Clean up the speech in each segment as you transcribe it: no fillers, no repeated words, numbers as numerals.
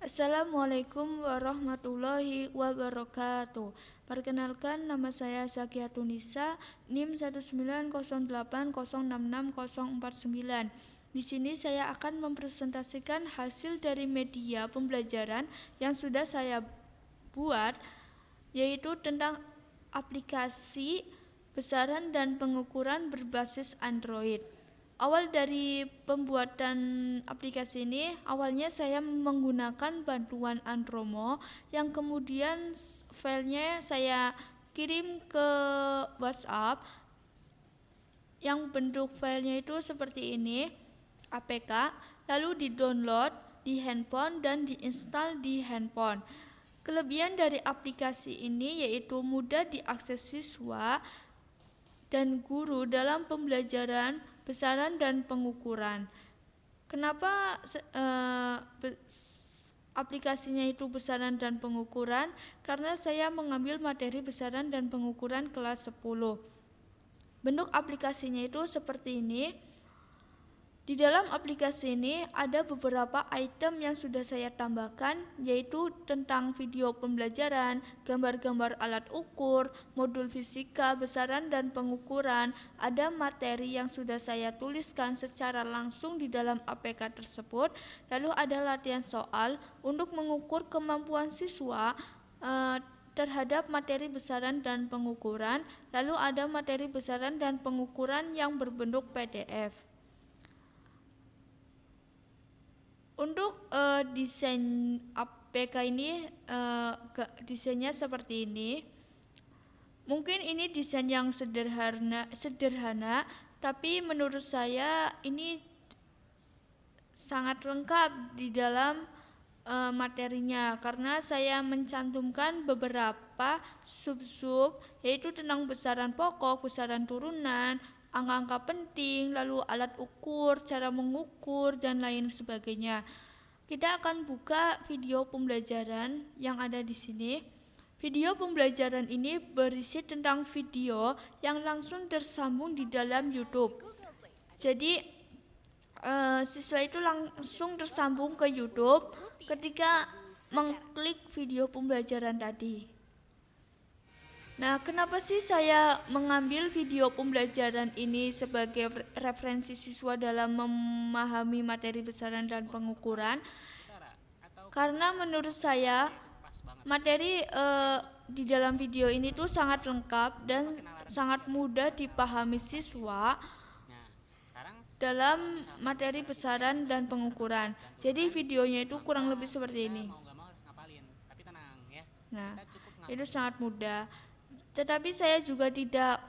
Assalamualaikum warahmatullahi wabarakatuh. Perkenalkan, nama saya Zakiatunisa, NIM 19080660049. Di sini saya akan mempresentasikan hasil dari media pembelajaran yang sudah saya buat, yaitu tentang aplikasi besaran dan pengukuran berbasis Android. Awal dari pembuatan aplikasi ini, awalnya saya menggunakan bantuan Andromo yang kemudian filenya saya kirim ke WhatsApp yang bentuk filenya itu seperti ini, APK, lalu di-download di handphone dan diinstal di handphone. Kelebihan dari aplikasi ini yaitu mudah diakses siswa dan guru dalam pembelajaran besaran dan pengukuran. Kenapa aplikasinya itu besaran dan pengukuran? Karena saya mengambil materi besaran dan pengukuran kelas 10. Bentuk aplikasinya itu seperti ini. Di dalam aplikasi ini ada beberapa item yang sudah saya tambahkan, yaitu tentang video pembelajaran, gambar-gambar alat ukur, modul fisika, besaran dan pengukuran. Ada materi yang sudah saya tuliskan secara langsung di dalam APK tersebut. Lalu ada latihan soal untuk mengukur kemampuan siswa terhadap materi besaran dan pengukuran. Lalu ada materi besaran dan pengukuran yang berbentuk PDF. Untuk desain APK ini desainnya seperti ini. Mungkin ini desain yang sederhana, tapi menurut saya ini sangat lengkap di dalam materinya, karena saya mencantumkan beberapa sub-sub, yaitu tentang besaran pokok, besaran turunan, angka-angka penting, lalu alat ukur, cara mengukur, dan lain sebagainya. Kita akan buka video pembelajaran yang ada di sini. Video pembelajaran ini berisi tentang video yang langsung tersambung di dalam YouTube. Jadi siswa itu langsung tersambung ke YouTube ketika mengklik video pembelajaran tadi. Nah, kenapa sih saya mengambil video pembelajaran ini sebagai referensi siswa dalam memahami materi besaran dan pengukuran? Karena menurut saya materi di dalam video ini tuh sangat lengkap dan sangat mudah dipahami siswa dalam materi besaran dan pengukuran. Jadi videonya itu kurang lebih seperti ini. Nah, itu sangat mudah. Tetapi saya juga tidak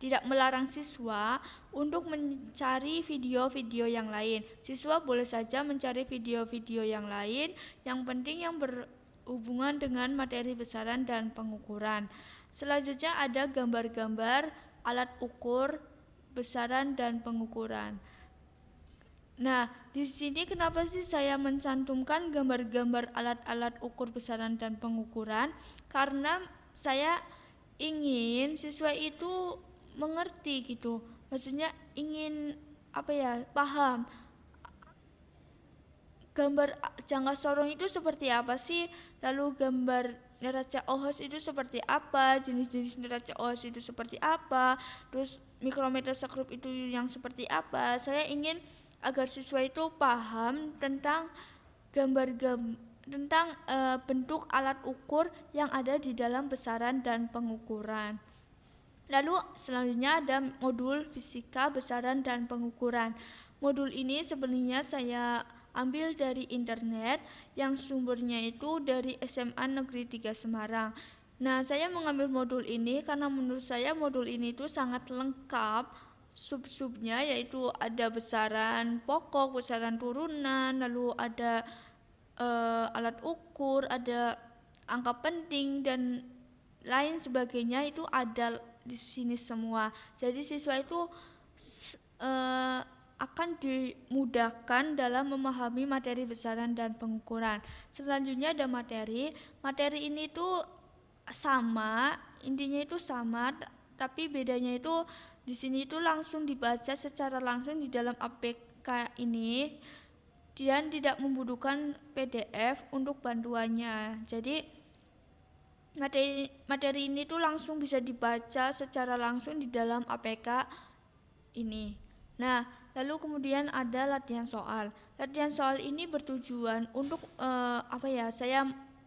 tidak melarang siswa untuk mencari video-video yang lain. Siswa boleh saja mencari video-video yang lain, yang penting yang berhubungan dengan materi besaran dan pengukuran. Selanjutnya ada gambar-gambar alat ukur besaran dan pengukuran. Nah, di sini kenapa sih saya mencantumkan gambar-gambar alat-alat ukur besaran dan pengukuran? Karena saya ingin siswa itu mengerti gitu. Maksudnya ingin paham gambar jangka sorong itu seperti apa sih? Lalu gambar neraca OHS itu seperti apa? Jenis-jenis neraca OHS itu seperti apa? Terus mikrometer sekrup itu yang seperti apa? Saya ingin agar siswa itu paham tentang bentuk alat ukur yang ada di dalam besaran dan pengukuran. Lalu selanjutnya ada modul fisika, besaran dan pengukuran. Modul ini sebenarnya saya ambil dari internet yang sumbernya itu dari SMA Negeri 3 Semarang. Nah, saya mengambil modul ini karena menurut saya modul ini itu sangat lengkap. Sub-subnya yaitu ada besaran pokok, besaran turunan, lalu ada alat ukur, ada angka penting dan lain sebagainya, itu ada di sini semua. Jadi siswa itu akan dimudahkan dalam memahami materi besaran dan pengukuran. Selanjutnya ada materi. Materi ini tuh sama, intinya itu sama, tapi bedanya itu di sini itu langsung dibaca secara langsung di dalam APK ini. dan tidak membutuhkan PDF untuk bantuannya. Jadi materi ini tuh langsung bisa dibaca secara langsung di dalam APK ini. Nah, lalu kemudian ada latihan soal. Latihan soal ini bertujuan untuk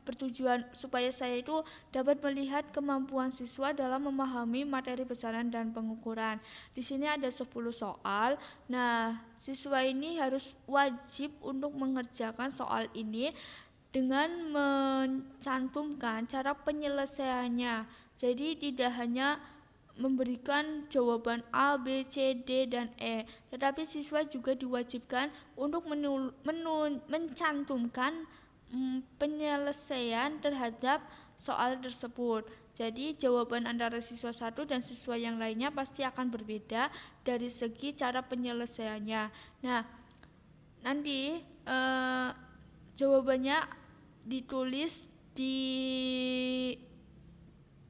bertujuan supaya saya itu dapat melihat kemampuan siswa dalam memahami materi besaran dan pengukuran. Di sini ada 10 soal. Nah, siswa ini harus wajib untuk mengerjakan soal ini dengan mencantumkan cara penyelesaiannya. Jadi tidak hanya memberikan jawaban A, B, C, D, dan E, tetapi siswa juga diwajibkan untuk mencantumkan penyelesaian terhadap soal tersebut. Jadi jawaban antara siswa satu dan siswa yang lainnya pasti akan berbeda dari segi cara penyelesaiannya. Nah, nanti jawabannya ditulis di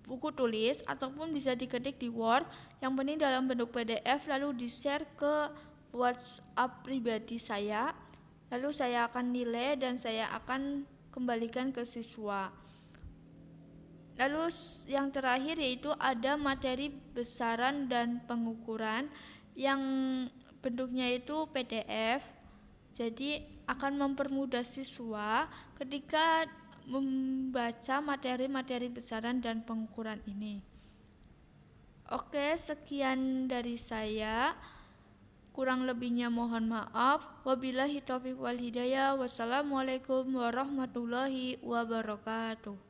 buku tulis ataupun bisa diketik di Word, yang penting dalam bentuk PDF, lalu di-share ke WhatsApp pribadi saya. Lalu saya akan nilai dan saya akan kembalikan ke siswa. Lalu yang terakhir yaitu ada materi besaran dan pengukuran yang bentuknya itu PDF. Jadi akan mempermudah siswa ketika membaca materi-materi besaran dan pengukuran ini. Oke, sekian dari saya. Kurang lebihnya mohon maaf. Wabillahi taufiq wal hidayah. Wassalamualaikum warahmatullahi wabarakatuh.